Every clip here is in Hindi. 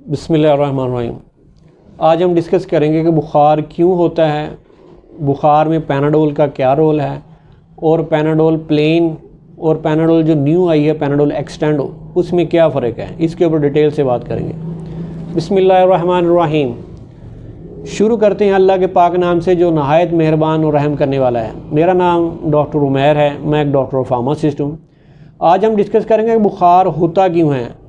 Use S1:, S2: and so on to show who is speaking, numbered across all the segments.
S1: बिस्मिल्लाहिर्रहमानिर्रहीम। आज हम डिस्कस करेंगे कि बुखार क्यों होता है, बुखार में पैनाडोल का क्या रोल है और पैनाडोल प्लेन और पैनाडोल जो न्यू आई है पैनाडोल एक्सटेंड उसमें क्या फ़र्क है, इसके ऊपर डिटेल से बात करेंगे। बिस्मिल्लाहिर्रहमानिर्रहीम। शुरू करते हैं अल्लाह के पाक नाम से जो नहायत मेहरबान और रहम करने वाला है। मेरा नाम डॉक्टर उमैर है, मैं एक डॉक्टर और फार्मासिस्ट हूँ। आज हम डिस्कस करेंगे कि बुखार होता क्यों है।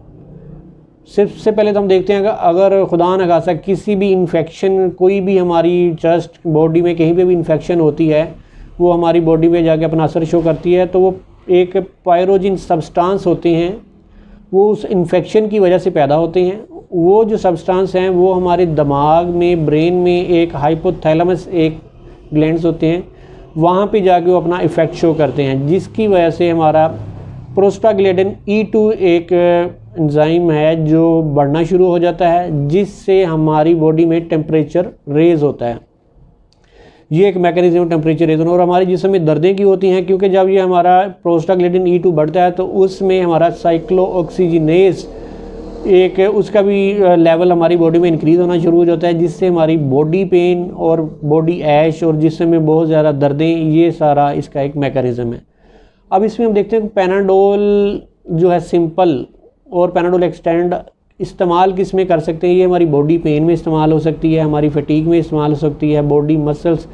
S1: सबसे पहले तो हम देखते हैं कि अगर खुदा न खासा किसी भी इन्फेक्शन, कोई भी हमारी चेस्ट बॉडी में कहीं पे भी इन्फेक्शन होती है, वो हमारी बॉडी में जाके अपना असर शो करती है, तो वो एक पायरोजिन सब्सटेंस होते हैं, वो उस इन्फेक्शन की वजह से पैदा होते हैं। वो जो सब्सटेंस हैं वो हमारे दिमाग में, ब्रेन में एक हाइपोथैलेमस एक ग्लैंड्स होते हैं, वहाँ पे जाके वो अपना इफ़ेक्ट शो करते हैं, जिसकी वजह से हमारा प्रोस्टाग्लैंडिन E2 एक एंजाइम है जो बढ़ना शुरू हो जाता है, जिससे हमारी बॉडी में टेम्परेचर रेज होता है। ये एक मैकेनिज्म टेम्परेचर रेज होना। और हमारे जिस्म में दर्दें की होती हैं, क्योंकि जब ये हमारा प्रोस्टाग्लैंडिन E2 बढ़ता है तो उसमें हमारा साइक्लोऑक्सीजिनेज एक उसका भी लेवल हमारी बॉडी में इंक्रीज़ होना शुरू हो जाता है, जिससे हमारी बॉडी पेन और बॉडी ऐश और जिस्म में बहुत ज़्यादा दर्दें, ये सारा इसका एक मैकेनिज़्म है। अब इसमें हम देखते हैं कि पैनाडोल जो है सिंपल और पैनाडोल एक्सटेंड इस्तेमाल किस में कर सकते हैं। ये हमारी बॉडी पेन में इस्तेमाल हो सकती है, हमारी फटीग में इस्तेमाल हो सकती है, बॉडी मसल्स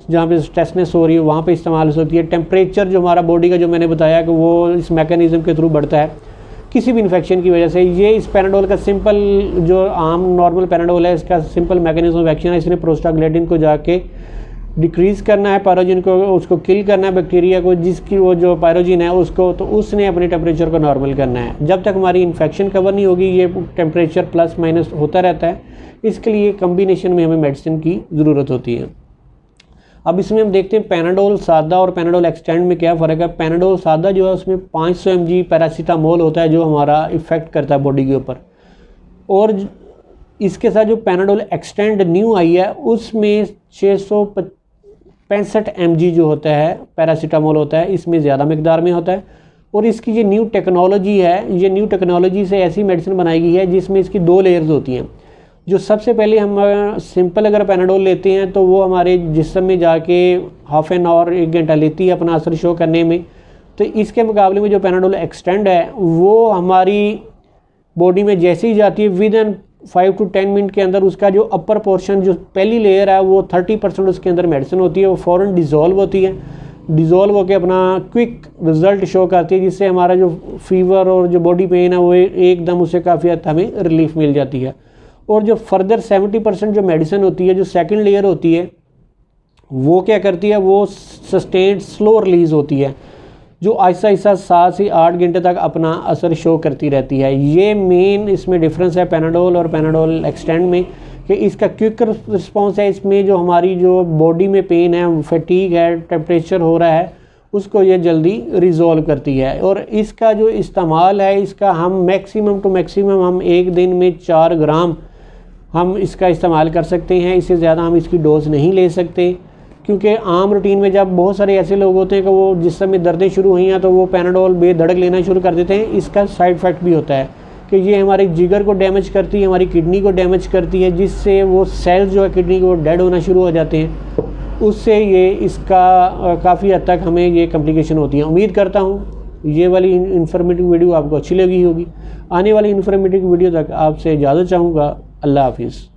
S1: जहाँ पे स्ट्रेसनेस हो रही है वहाँ पे इस्तेमाल हो सकती है। टेम्परेचर जो हमारा बॉडी का, जो मैंने बताया कि वो इस मैकेनिज़्म के थ्रू बढ़ता है किसी भी इन्फेक्शन की वजह से। ये इस पैनाडोल का सिंपल, जो आम नॉर्मल पैनाडोल है, इसका सिंपल मैकेनिज्म ऑफ एक्शन है। इसने प्रोस्टाग्लैंडिन को जाके डिक्रीज़ करना है, पायरोजिन को, उसको किल करना है, बैक्टीरिया को, जिसकी वो जो पायरोजिन है उसको, तो उसने अपने टेम्परेचर को नॉर्मल करना है। जब तक हमारी इन्फेक्शन कवर नहीं होगी ये टेम्परेचर प्लस माइनस होता रहता है। इसके लिए कम्बिनेशन में हमें मेडिसिन की ज़रूरत होती है। अब इसमें हम देखते हैं पैनाडोल सादा और पैनाडोल एक्सटेंड में क्या फ़र्क है। पैनाडोल सादा जो है उसमें 500 mg पैरासीटामोल होता है जो हमारा इफ़ेक्ट करता है बॉडी के ऊपर, और इसके साथ जो पैनाडोल एक्सटेंड न्यू आई है उसमें 665 mg जो होता है पैरासीटामोल होता है, इसमें ज़्यादा मकदार में होता है। और इसकी ये न्यू टेक्नोलॉजी है, ये न्यू टेक्नोलॉजी से ऐसी मेडिसिन बनाई गई है जिसमें इसकी 2 लेयर्स होती हैं। जो सबसे पहले हम सिंपल अगर पैनाडोल लेते हैं तो वो हमारे जिस्म में जाके हाफ एन आवर, 1 घंटा लेती है अपना असर शो करने में। तो इसके मुकाबले में जो पैनाडोल एक्सटेंड है वो हमारी बॉडी में जैसे ही जाती है विद इन 5 to 10 मिनट के अंदर उसका जो अपर पोर्शन, जो पहली लेयर है, वो 30% उसके अंदर मेडिसिन होती है, वो फ़ौरन डिज़ोल्व होती है। डिज़ोल्व होकर अपना क्विक रिज़ल्ट शो करती है, जिससे हमारा जो फीवर और जो बॉडी पेन है वो एकदम उससे काफ़ी हद हमें रिलीफ मिल जाती है। और जो फर्दर 70% जो मेडिसिन होती है, जो सेकंड लेयर होती है, वो क्या करती है, वो सस्टेन्ड स्लो रिलीज़ होती है, जो आहिस्ता आहिस्ता 7 से 8 घंटे तक अपना असर शो करती रहती है। ये मेन इसमें डिफरेंस है पैनाडोल और पैनाडोल एक्सटेंड में, कि इसका क्विक रिस्पॉन्स है। इसमें जो हमारी जो बॉडी में पेन है, फटीग है, टेम्परेचर हो रहा है, उसको ये जल्दी रिज़ोल्व करती है। और इसका जो इस्तेमाल है, इसका हम मैक्सिमम टू मैक्सिमम हम एक दिन में 4 ग्राम हम इसका इस्तेमाल कर सकते हैं। इससे ज़्यादा हम इसकी डोज नहीं ले सकते, क्योंकि आम रूटीन में जब बहुत सारे ऐसे लोग होते हैं कि वो जिस्म में दर्दें शुरू हुई हैं तो वो पैनाडोल बेधड़क लेना शुरू कर देते हैं। इसका साइड इफ़ेक्ट भी होता है कि ये हमारे जिगर को डैमेज करती है, हमारी किडनी को डैमेज करती है, जिससे वो सेल्स जो है किडनी के वो डेड होना शुरू हो जाते हैं। उससे ये इसका काफ़ी हद तक हमें ये कॉम्प्लिकेशन होती है। उम्मीद करता हूँ ये वाली इन्फॉर्मेटिव वीडियो आपको अच्छी लगी होगी। आने वाली इन्फॉर्मेटिव वीडियो तक आपसे इजाज़त चाहूँगा। अल्लाह हाफिज़।